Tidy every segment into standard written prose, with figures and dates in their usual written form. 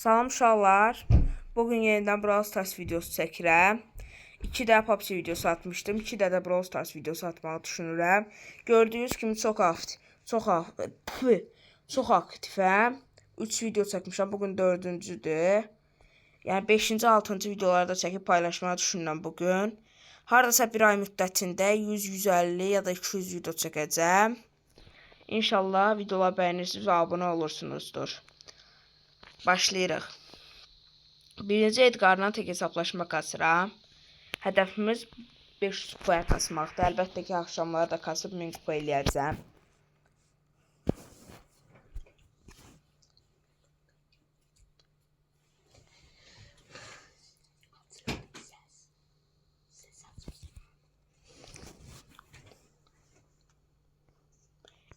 Salam uşaqlar. Bugün yenidən Brawl Stars videosu çəkirəm. 2 də PUBG videosu atmışdım. 2 də Brawl Stars videosu atmağı düşünürəm. Gördüyünüz kimi çox aktifəm. 3 video çəkmişəm. Bugün 4-cüdür. Yəni 5-ci, 6-cı videolarda çəkib paylaşmağı düşünürəm bugün. Hardasa bir ay müddətində 100, 150 ya da 200 video çəkəcəm. İnşallah videolar bəyənirsiniz və abunə olursunuzdur. Başlayırıq. Birinci Edgar'la tek hesablaşma kasıram. Hədəfimiz 500 kupaya kasmaqdır. Əlbəttə ki, axşamları da kasıb 1000 kupa eləyəcəm.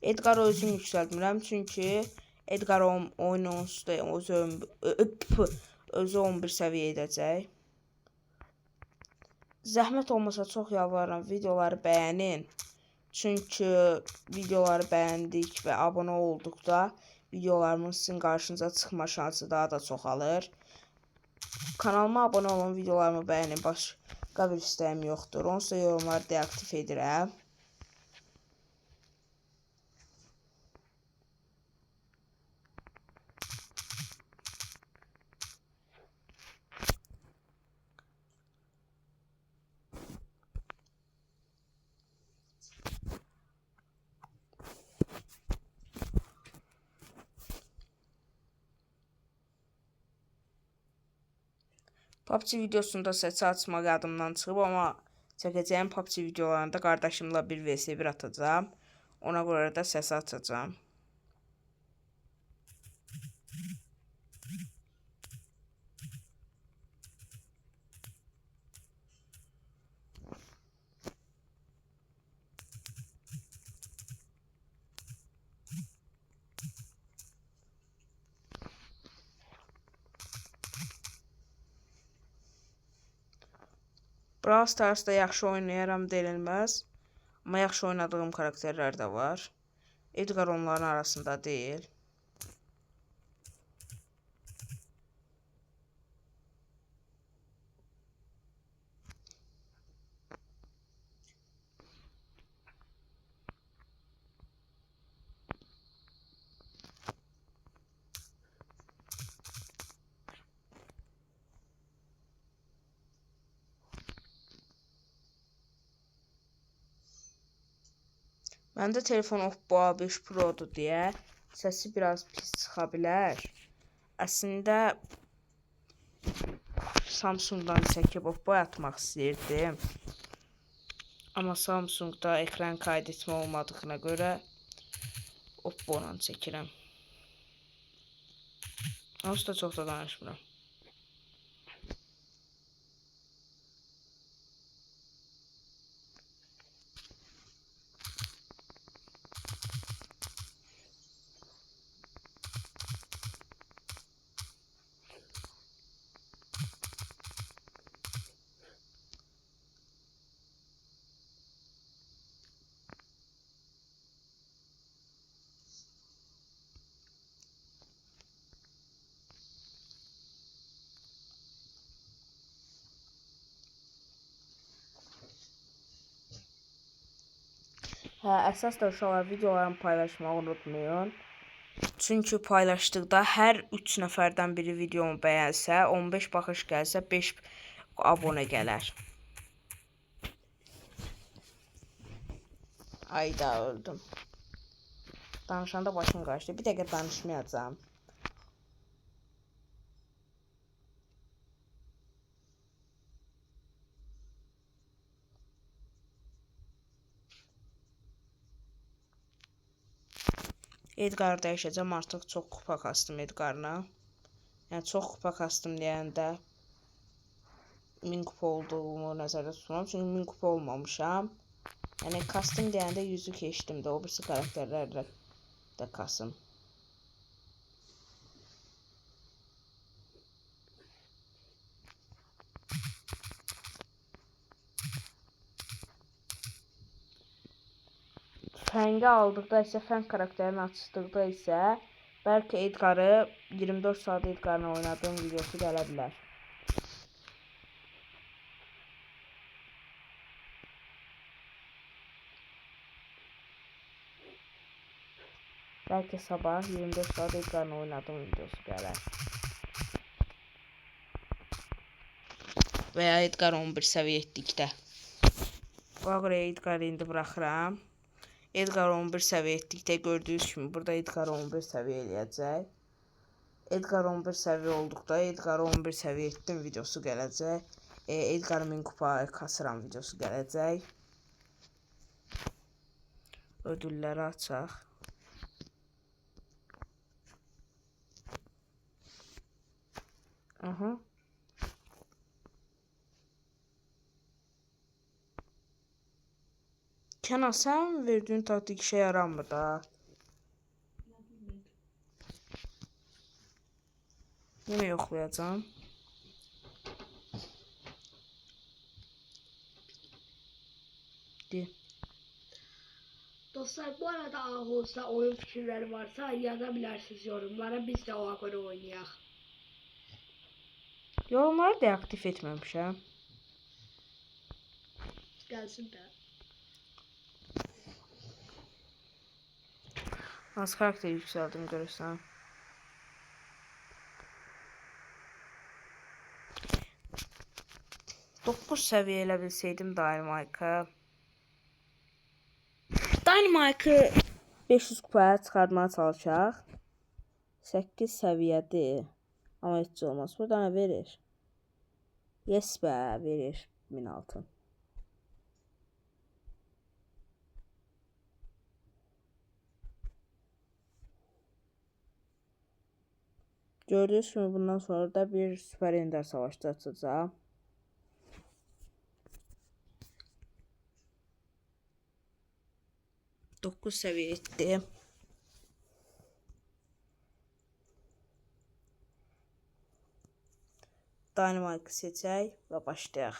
Edgar özüm yüksəltmirəm, çünki Edgar oyun onsuz özü 11 səviyyə edəcək. Zəhmət olmasa çox yalvarıram, videoları bəyənin. Çünki videoları bəyəndik və abunə olduqda videolarımın sizin qarşınıza çıxma şansı daha da çoxalır. Kanalıma abunə olun, videolarımı bəyənin. Başqa bir istəyim yoxdur. Onsuz da yorumları deaktiv edirəm. PUBG videosunda səsi açmaq yadımdan çıxıb, amma çəkəcəyim PUBG videolarında qardaşımla 1vs1 atacağım. Ona görə də səsi açacağım. Brawl Stars'da yaxşı oynayaram denilməz. Amma yaxşı oynadığım karakterlər də var. Edgar onların arasında deyil. Məndə telefon Oppo A5 Pro'dur deyə səsi biraz pis çıxa bilər. Əslində Samsung'dan çəkib Oppo'ya atmaq istəyirdim. Amma Samsung'da ekran kaydetmə olmadığına görə Oppo'dan çəkirəm. Onsuz da çox da danışmıram. Əsas da uşaqlar videolarımı paylaşmağı unutmayın. Çünki paylaşdıqda hər 3 nəfərdən biri videomu bəyənsə, 15 baxış gəlsə 5 abunə gələr. Ayda öldüm. Danışanda başım qaçdı. Bir dəqiqə danışmayacağım. Edgar'ı dəyişəcəm, artıq çox kupa kastım Edgar'la. Yəni çox kupa kastım deyəndə 1000 kupa olduğumu nəzərdə tutmam, çünki 1000 kupa olmamışam. Yəni kastım deyəndə 100'ü keçdim də, o birisi karakterlərlə də kasım. Fəngi aldıqda isə, fəng karakterini açdıqda isə Bəlkə Edgar'ı 24 saat Edgar'ın oynadığım videosu gələ bilər. Bəlkə sabah 24 saat Edgar'ın oynadığım videosu gələr. Və ya Edgar 11 səviyyə etdikdə. Bax, Edgar'ı indi buraxıram. Edgar 11 səviyyə etdikdə gördüyünüz kimi burada Edgar 11 səviyyə eləyəcək. Edgar 11 səviyyə olduqda Edgar 11 səviyyə etdim videosu gələcək. Edgar 1000 kupa kasıram videosu gələcək. Ödülləri açaq. Aha. Kenan, sən verdiyin taktik işe yaramır da. Yine yoxlayacağım. Dostlar, bu arada ağızda oyun fikirleri varsa yazabilirsiniz yorumlara. Biz de ona göre oynayaq. Yorumları deaktif etməmişəm. Gelsin de. Az karakter yükseldim görürsən. Dokuz səviyyə elə bilsəydim Dynamike'ı 500 kupaya çıxartmaya çalışaq. 8 səviyyədir. Amma heç olmaz. Burada nə verir? Yes be, verir 1000 altın. Gördüğünüz gibi bundan sonra da bir Süper Ender savaşçı açacağım. Dokuz səviyyə etdi. Dynamike'ı seçək və başlayaq.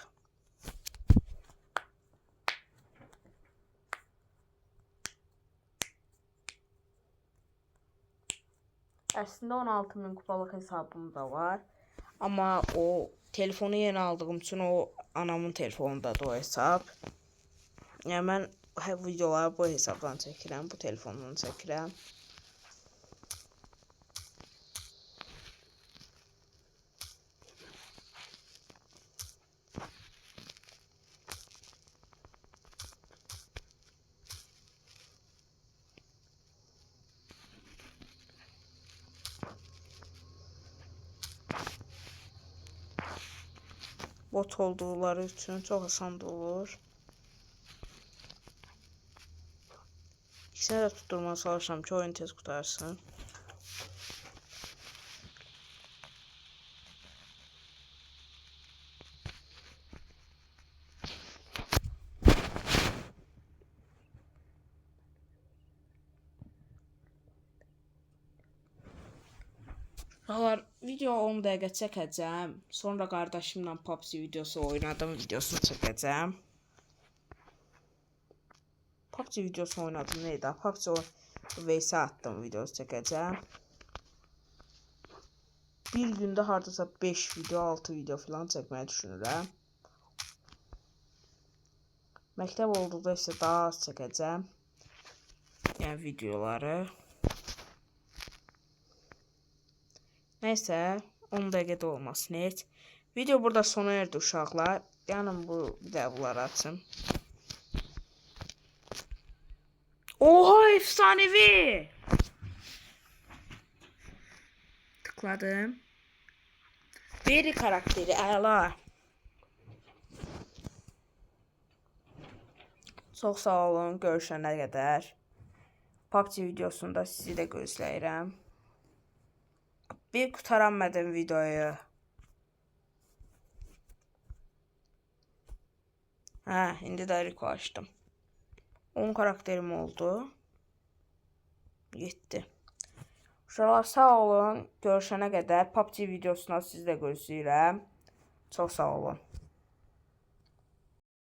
Əslində 16.000 kupalıq hesabım da var. Amma o telefonu yeni aldığım üçün o anamın telefonundadır o hesab. Yəni mən videoları bu hesabdan çəkirəm, bu telefondan çəkirəm. Bot olduqları üçün çox asan olur. İkisini də tutturmaya çalışıram ki, oyun tez qutarsın. Video 10 dəqiqə çəkəcəm. Sonra qardaşımla PUBG videosu oynadım videosunu çəkəcəm. PUBG videosu oynadım neydi? PUBG vs attım videosu çəkəcəm. Bir gündə hardasa 5 video, 6 video falan çəkməyi düşünürəm. Məktəb olduqda isə daha az çəkəcəm. Yəni videoları. Neyse 10 dəqiqədə olmasın heç. Video burada sona erdi uşaqlar. Yəni bu bir də bunları açım. Oha, efsanevi. Tıkladım. Beri karakteri əla. Çox sağ olun, görüşənə qədər. PUBG videosunda sizi də gözləyirəm. Bir qutaranmadım videoyu. İndi də Rico açdım. 10 karakterim oldu. 7. Uşaqlar sağ olun. Görüşənə qədər PUBG videosuna sizi də gözləyirəm. Çox sağ olun.